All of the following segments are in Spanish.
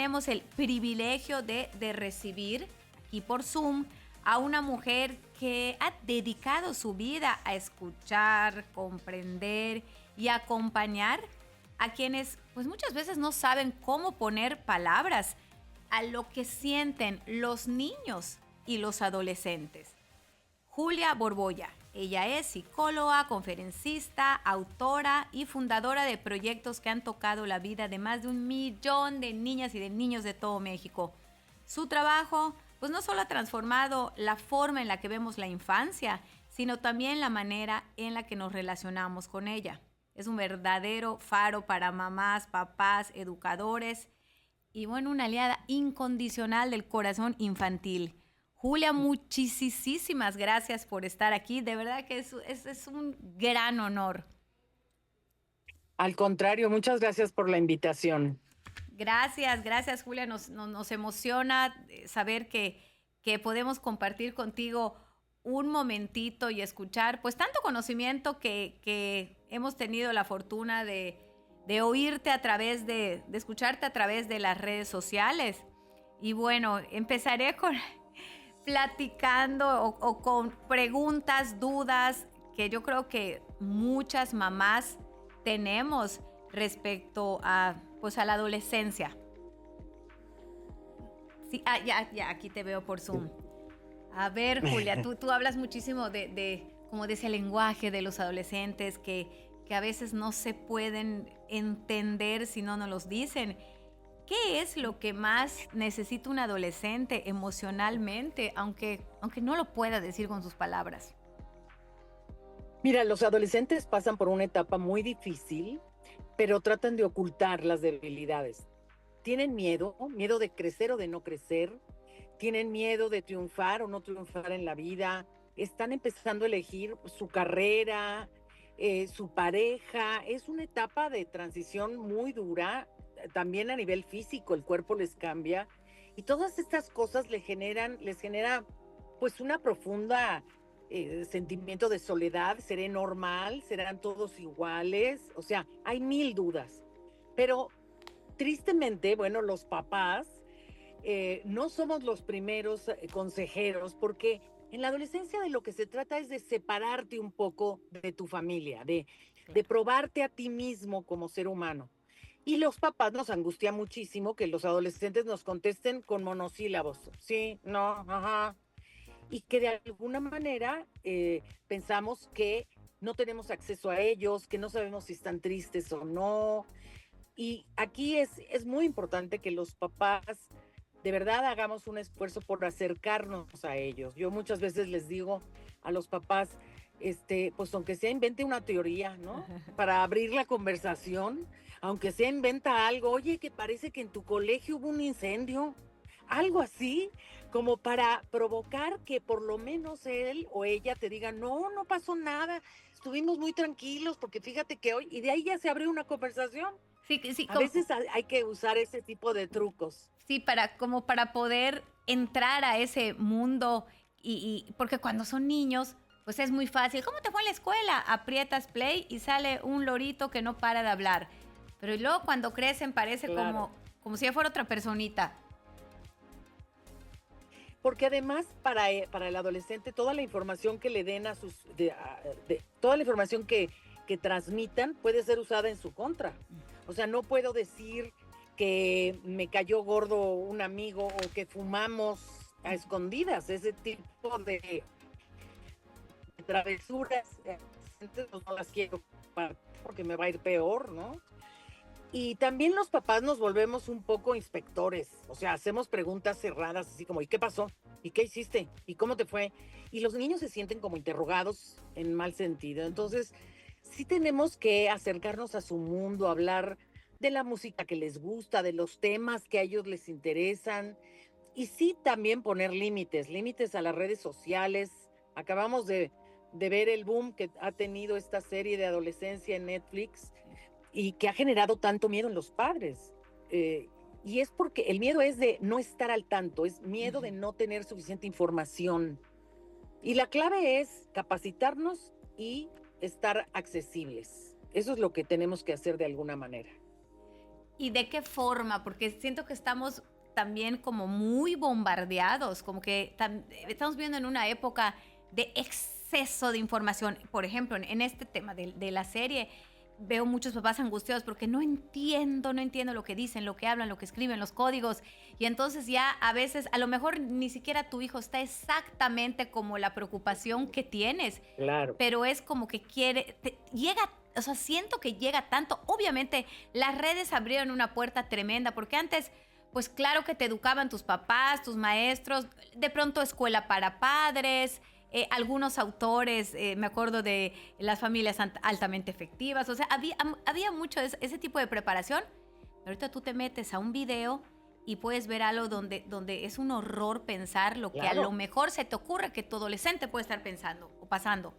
tenemos el privilegio de recibir aquí por Zoom a una mujer que ha dedicado su vida a escuchar, comprender y acompañar a quienes pues muchas veces no saben cómo poner palabras a lo que sienten los niños y los adolescentes. Julia Borbolla, ella es psicóloga, conferencista, autora y fundadora de proyectos que han tocado la vida de más de 1 millón de niñas y de niños de todo México. Su trabajo pues no solo ha transformado la forma en la que vemos la infancia, sino también la manera en la que nos relacionamos con ella. Es un verdadero faro para mamás, papás, educadores y bueno, una aliada incondicional del corazón infantil. Julia, muchísimas gracias por estar aquí. De verdad que es un gran honor. Al contrario, muchas gracias por la invitación. Gracias Julia. Nos emociona saber que podemos compartir contigo un momentito y escuchar pues tanto conocimiento que hemos tenido la fortuna de oírte a través de escucharte a través de las redes sociales. Y bueno, empezaré con platicando o con preguntas, dudas que yo creo que muchas mamás tenemos respecto a pues a la adolescencia. Sí, ya, aquí te veo por Zoom. A ver, Julia, tú hablas muchísimo como de ese lenguaje de los adolescentes que a veces no se pueden entender si no nos los dicen. ¿Qué es lo que más necesita un adolescente emocionalmente, aunque no lo pueda decir con sus palabras? Mira, los adolescentes pasan por una etapa muy difícil, pero tratan de ocultar las debilidades. Tienen miedo de crecer o de no crecer, tienen miedo de triunfar o no triunfar en la vida, están empezando a elegir su carrera, su pareja. Es una etapa de transición muy dura, también a nivel físico, el cuerpo les cambia, y todas estas cosas les genera pues una profunda sentimiento de soledad. ¿Seré normal? ¿Serán todos iguales? O sea, hay 1000 dudas. Pero tristemente, bueno, los papás no somos los primeros consejeros, porque en la adolescencia de lo que se trata es de separarte un poco de tu familia, de probarte a ti mismo como ser humano. Y los papás nos angustia muchísimo que los adolescentes nos contesten con monosílabos. Sí, no, ajá. Y que de alguna manera pensamos que no tenemos acceso a ellos, que no sabemos si están tristes o no. Y aquí es muy importante que los papás de verdad hagamos un esfuerzo por acercarnos a ellos. Yo muchas veces les digo a los papás, pues aunque sea invente una teoría, ¿no? Para abrir la conversación, aunque sea inventa algo, oye, que parece que en tu colegio hubo un incendio, algo así, como para provocar que por lo menos él o ella te diga, no, no pasó nada, estuvimos muy tranquilos, porque fíjate que hoy, y de ahí ya se abrió una conversación. Sí, A veces hay que usar ese tipo de trucos. sí, como para poder entrar a ese mundo y porque cuando son niños, pues es muy fácil. ¿Cómo te fue en la escuela? Aprietas play y sale un lorito que no para de hablar. Pero luego cuando crecen parece Claro. como si fuera otra personita. Porque además para el adolescente toda la información que le den toda la información que transmitan puede ser usada en su contra. O sea, no puedo decir que me cayó gordo un amigo o que fumamos a escondidas. Ese tipo de travesuras no las quiero porque me va a ir peor, ¿no? Y también los papás nos volvemos un poco inspectores, o sea, hacemos preguntas cerradas, así como, ¿y qué pasó? ¿Y qué hiciste? ¿Y cómo te fue? Y los niños se sienten como interrogados en mal sentido. Entonces, sí tenemos que acercarnos a su mundo, hablar de la música que les gusta, de los temas que a ellos les interesan, y sí también poner límites a las redes sociales. Acabamos de ver el boom que ha tenido esta serie de adolescencia en Netflix y que ha generado tanto miedo en los padres. Y es porque el miedo es de no estar al tanto, es miedo de no tener suficiente información. Y la clave es capacitarnos y estar accesibles. Eso es lo que tenemos que hacer de alguna manera. ¿Y de qué forma? Porque siento que estamos también como muy bombardeados, como que estamos viviendo en una época de exceso de información. Por ejemplo, en este tema de la serie, veo muchos papás angustiados porque no entiendo lo que dicen, lo que hablan, lo que escriben, los códigos. Y entonces ya a veces, a lo mejor ni siquiera tu hijo está exactamente como la preocupación que tienes, Claro. pero es como que llega, o sea, siento que llega tanto. Obviamente, las redes abrieron una puerta tremenda, porque antes, pues claro que te educaban tus papás, tus maestros, de pronto escuela para padres, algunos autores, me acuerdo de las familias altamente efectivas, o sea, había mucho ese tipo de preparación. Ahorita tú te metes a un video y puedes ver algo donde es un horror pensar lo que a lo Claro. mejor se te ocurre que tu adolescente puede estar pensando o pasando.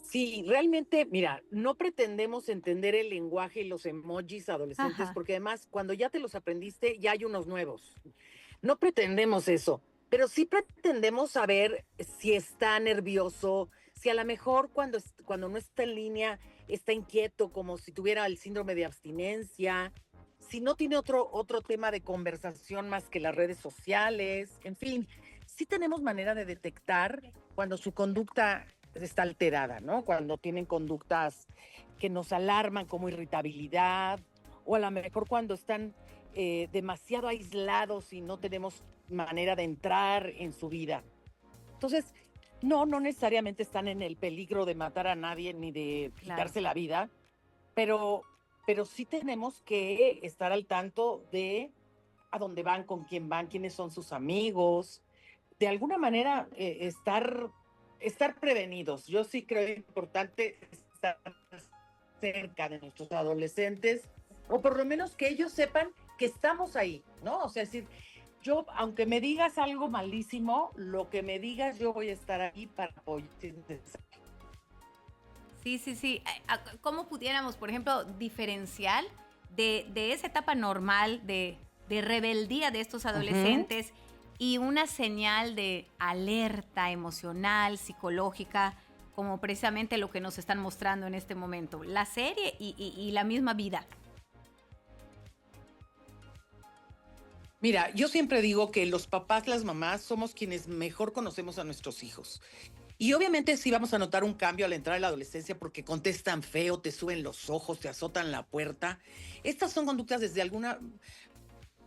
Sí, realmente, mira, no pretendemos entender el lenguaje y los emojis adolescentes, Ajá. porque además, cuando ya te los aprendiste, ya hay unos nuevos. No pretendemos eso, pero sí pretendemos saber si está nervioso, si a lo mejor cuando no está en línea está inquieto, como si tuviera el síndrome de abstinencia, si no tiene otro tema de conversación más que las redes sociales, en fin, sí tenemos manera de detectar cuando su conducta está alterada, ¿no? Cuando tienen conductas que nos alarman como irritabilidad, o a lo mejor cuando están demasiado aislados y no tenemos manera de entrar en su vida. Entonces, no necesariamente están en el peligro de matar a nadie ni de Claro. quitarse la vida, pero, pero sí tenemos que estar al tanto de a dónde van, con quién van, quiénes son sus amigos, de alguna manera estar prevenidos. Yo sí creo importante estar cerca de nuestros adolescentes, o por lo menos que ellos sepan que estamos ahí, ¿no? O sea, es decir, yo, aunque me digas algo malísimo, lo que me digas, yo voy a estar ahí para apoyar. Sí, sí, sí. ¿Cómo pudiéramos, por ejemplo, diferenciar de esa etapa normal de rebeldía de estos Ujú. adolescentes y una señal de alerta emocional, psicológica, como precisamente lo que nos están mostrando en este momento? La serie y la misma vida. Mira, yo siempre digo que los papás, las mamás, somos quienes mejor conocemos a nuestros hijos. Y obviamente sí vamos a notar un cambio al entrar en la adolescencia porque contestan feo, te suben los ojos, te azotan la puerta. Estas son conductas desde algún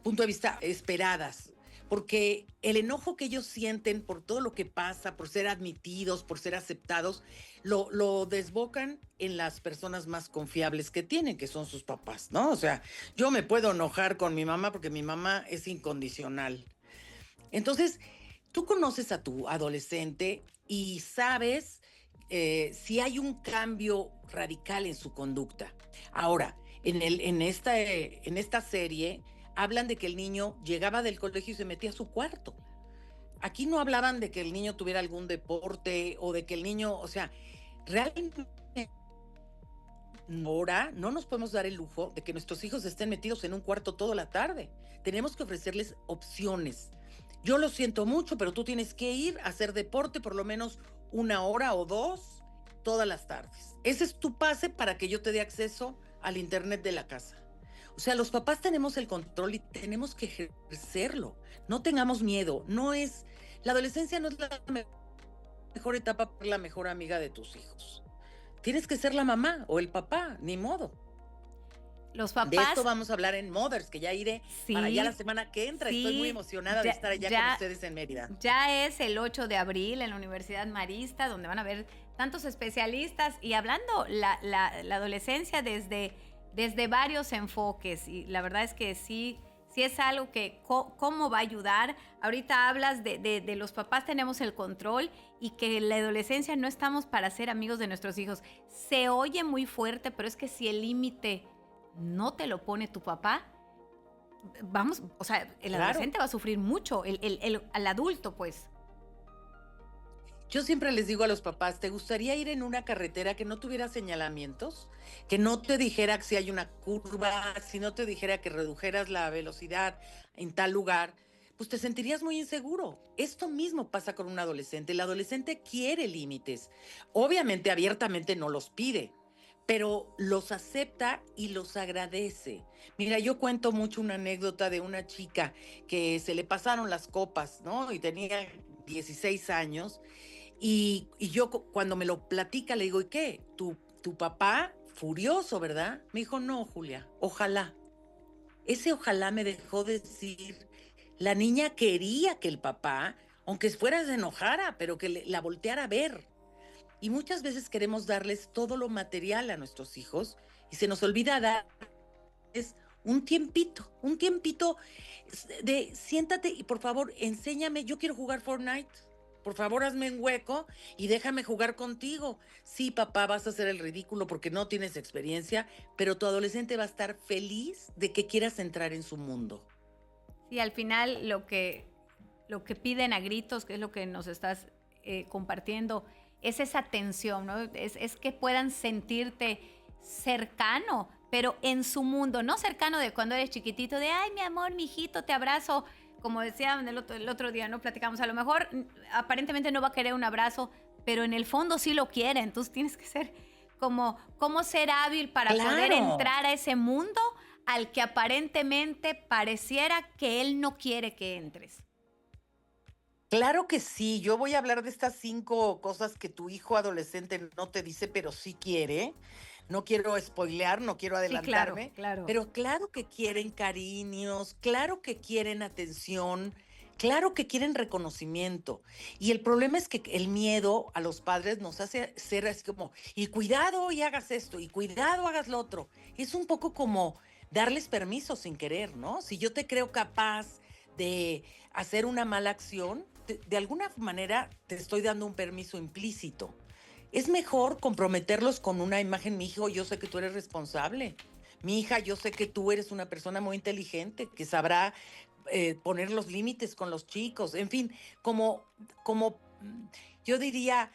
punto de vista esperadas, porque el enojo que ellos sienten por todo lo que pasa, por ser admitidos, por ser aceptados, lo desbocan en las personas más confiables que tienen, que son sus papás, ¿no? O sea, yo me puedo enojar con mi mamá porque mi mamá es incondicional. Entonces, tú conoces a tu adolescente y sabes si hay un cambio radical en su conducta. Ahora, en esta serie hablan de que el niño llegaba del colegio y se metía a su cuarto. Aquí no hablaban de que el niño tuviera algún deporte o de que el niño, o sea, realmente ahora no nos podemos dar el lujo de que nuestros hijos estén metidos en un cuarto toda la tarde. Tenemos que ofrecerles opciones. Yo lo siento mucho, pero tú tienes que ir a hacer deporte por lo menos una hora o dos todas las tardes. Ese es tu pase para que yo te dé acceso al internet de la casa. O sea, los papás tenemos el control y tenemos que ejercerlo. No tengamos miedo. La adolescencia no es la mejor etapa para la mejor amiga de tus hijos. Tienes que ser la mamá o el papá, ni modo. Los De esto papás, vamos a hablar en Mothers, que ya iré para allá la sí, semana que entra. Estoy muy sí, emocionada de ya, estar allá con ya, ustedes en Mérida. ya es el 8 de abril en la Universidad Marista, donde van a ver tantos especialistas y hablando la adolescencia desde varios enfoques. Y la verdad es que sí es algo que cómo va a ayudar. Ahorita hablas de los papás tenemos el control y que en la adolescencia no estamos para ser amigos de nuestros hijos. Se oye muy fuerte, pero es que si el límite no te lo pone tu papá, vamos, o sea, el Claro. adolescente va a sufrir mucho, al adulto, pues. Yo siempre les digo a los papás, ¿te gustaría ir en una carretera que no tuviera señalamientos? Que no te dijera que si hay una curva, si no te dijera que redujeras la velocidad en tal lugar, pues te sentirías muy inseguro. Esto mismo pasa con un adolescente. El adolescente quiere límites. Obviamente abiertamente no los pide, pero los acepta y los agradece. Mira, yo cuento mucho una anécdota de una chica que se le pasaron las copas, ¿no? Y tenía 16 años. Y yo cuando me lo platica le digo, ¿y qué? ¿Tu papá furioso, verdad? Me dijo, no, Julia, ojalá. Ese ojalá me dejó decir, la niña quería que el papá, aunque fuera se enojara, pero que la volteara a ver. Y muchas veces queremos darles todo lo material a nuestros hijos y se nos olvida darles un tiempito de siéntate y por favor enséñame, yo quiero jugar Fortnite. Por favor, hazme un hueco y déjame jugar contigo. Sí, papá, vas a hacer el ridículo porque no tienes experiencia, pero tu adolescente va a estar feliz de que quieras entrar en su mundo. Sí, al final lo que piden a gritos, que es lo que nos estás compartiendo, es esa atención, ¿no? Es que puedan sentirte cercano, pero en su mundo, no cercano de cuando eres chiquitito, de, ay, mi amor, mi hijito, te abrazo. Como decía el otro día, ¿no? Platicamos, a lo mejor aparentemente no va a querer un abrazo, pero en el fondo sí lo quiere. Entonces tienes que ser como ser hábil para poder Claro. entrar a ese mundo al que aparentemente pareciera que él no quiere que entres. Claro que sí, yo voy a hablar de estas 5 cosas que tu hijo adolescente no te dice, pero sí quiere. No quiero spoilear, no quiero Sí, claro, adelantarme, claro. pero claro que quieren cariños, claro que quieren atención, claro que quieren reconocimiento. Y el problema es que el miedo a los padres nos hace ser así como, y cuidado y hagas esto, y cuidado hagas lo otro. Es un poco como darles permiso sin querer, ¿no? Si yo te creo capaz de hacer una mala acción, de alguna manera te estoy dando un permiso implícito. Es mejor comprometerlos con una imagen, mi hijo, yo sé que tú eres responsable. Mi hija, yo sé que tú eres una persona muy inteligente, que sabrá poner los límites con los chicos. En fin, como yo diría,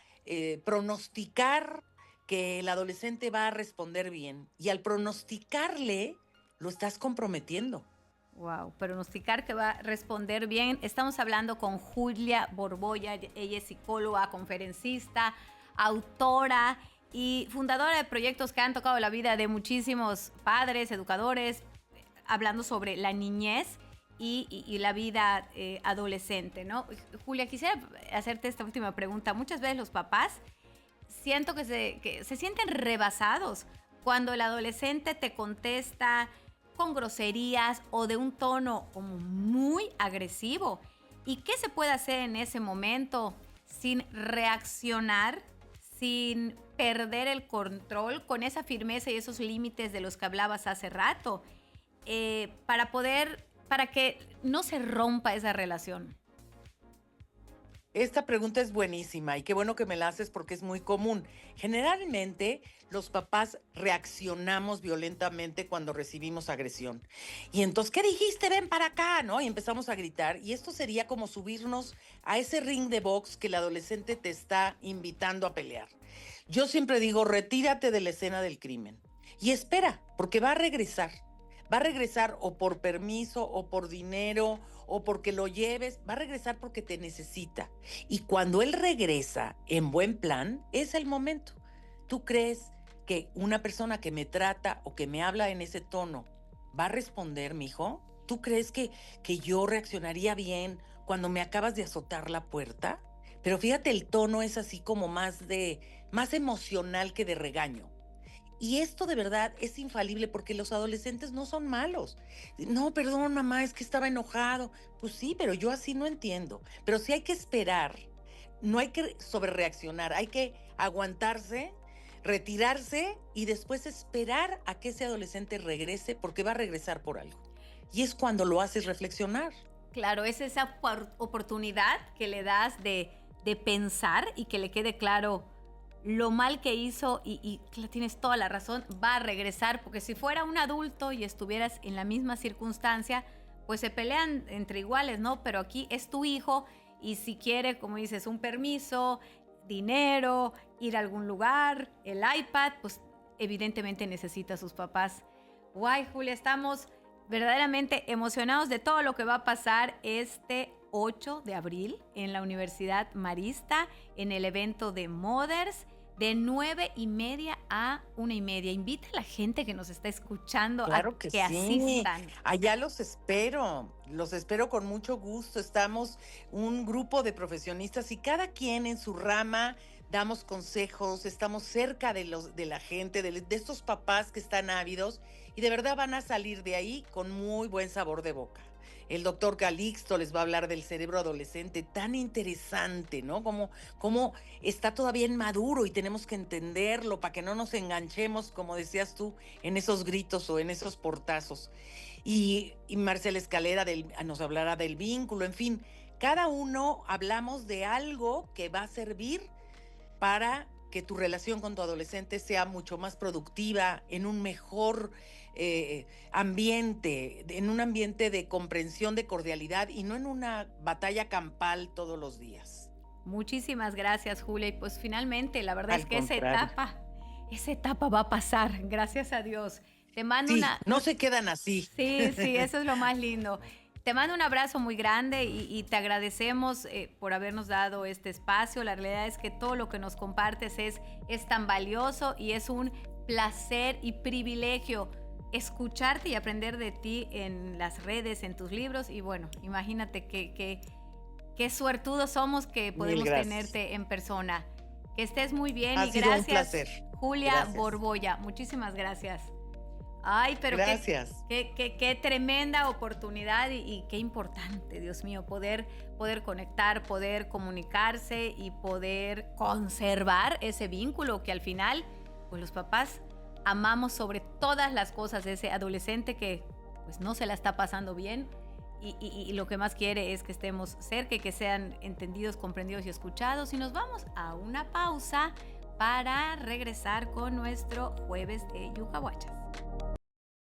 pronosticar que el adolescente va a responder bien. Y al pronosticarle, lo estás comprometiendo. Wow, pronosticar que va a responder bien. Estamos hablando con Julia Borbolla, ella es psicóloga, conferencista, autora y fundadora de proyectos que han tocado la vida de muchísimos padres, educadores, hablando sobre la niñez y la vida adolescente, ¿no? Julia, quisiera hacerte esta última pregunta. Muchas veces los papás siento que se sienten rebasados cuando el adolescente te contesta con groserías o de un tono como muy agresivo. ¿Y qué se puede hacer en ese momento sin reaccionar, sin perder el control, con esa firmeza y esos límites de los que hablabas hace rato, para que no se rompa esa relación? Esta pregunta es buenísima y qué bueno que me la haces porque es muy común. Generalmente los papás reaccionamos violentamente cuando recibimos agresión. Y entonces, ¿qué dijiste? Ven para acá, ¿no? Y empezamos a gritar. Y esto sería como subirnos a ese ring de box que el adolescente te está invitando a pelear. Yo siempre digo, retírate de la escena del crimen y espera, porque va a regresar. Va a regresar o por permiso o por dinero o porque lo lleves, va a regresar porque te necesita. Y cuando él regresa en buen plan, es el momento. ¿Tú crees que una persona que me trata o que me habla en ese tono va a responder, mijo? ¿Tú crees que yo reaccionaría bien cuando me acabas de azotar la puerta? Pero fíjate, el tono es así como más emocional que de regaño. Y esto de verdad es infalible porque los adolescentes no son malos. No, perdón, mamá, es que estaba enojado. Pues sí, pero yo así no entiendo. Pero sí hay que esperar. No hay que sobrereaccionar. Hay que aguantarse, retirarse y después esperar a que ese adolescente regrese porque va a regresar por algo. Y es cuando lo haces reflexionar. Claro, es esa oportunidad que le das de pensar y que le quede claro lo mal que hizo y tienes toda la razón, va a regresar, porque si fuera un adulto y estuvieras en la misma circunstancia, pues se pelean entre iguales, ¿no? Pero aquí es tu hijo y si quiere, como dices, un permiso, dinero, ir a algún lugar, el iPad, pues evidentemente necesita a sus papás. Guay, Julia, estamos verdaderamente emocionados de todo lo que va a pasar este 8 de abril en la Universidad Marista, en el evento de Mothers. de 9:30 a 1:30. Invita a la gente que nos está escuchando Claro a que que sí. asistan. Allá los espero con mucho gusto. Estamos un grupo de profesionistas y cada quien en su rama damos consejos, estamos cerca de la gente, de estos papás que están ávidos y de verdad van a salir de ahí con muy buen sabor de boca. El doctor Calixto les va a hablar del cerebro adolescente, tan interesante, ¿no? Como está todavía inmaduro y tenemos que entenderlo para que no nos enganchemos, como decías tú, en esos gritos o en esos portazos. Y Marcela Escalera nos hablará del vínculo, en fin, cada uno hablamos de algo que va a servir para que tu relación con tu adolescente sea mucho más productiva, en un mejor ambiente, en un ambiente de comprensión, de cordialidad y no en una batalla campal todos los días. Muchísimas gracias, Julia. Y pues finalmente, la verdad es Al que contrario. esa etapa va a pasar, gracias a Dios. Te mando Sí, no se quedan así. Sí, sí, eso es lo más lindo. Te mando un abrazo muy grande y te agradecemos por habernos dado este espacio. La realidad es que todo lo que nos compartes es tan valioso y es un placer y privilegio escucharte y aprender de ti en las redes, en tus libros. Y bueno, imagínate qué suertudos somos que podemos tenerte en persona. Que estés muy bien y sido gracias, un placer. Julia Gracias. Borbolla. Muchísimas gracias. Ay, pero gracias. Qué tremenda oportunidad y qué importante, Dios mío, poder conectar, poder comunicarse y poder conservar ese vínculo que al final, pues los papás amamos sobre todas las cosas, ese adolescente que pues no se la está pasando bien y lo que más quiere es que estemos cerca y que sean entendidos, comprendidos y escuchados. Y nos vamos a una pausa para regresar con nuestro jueves de Yucahuachas.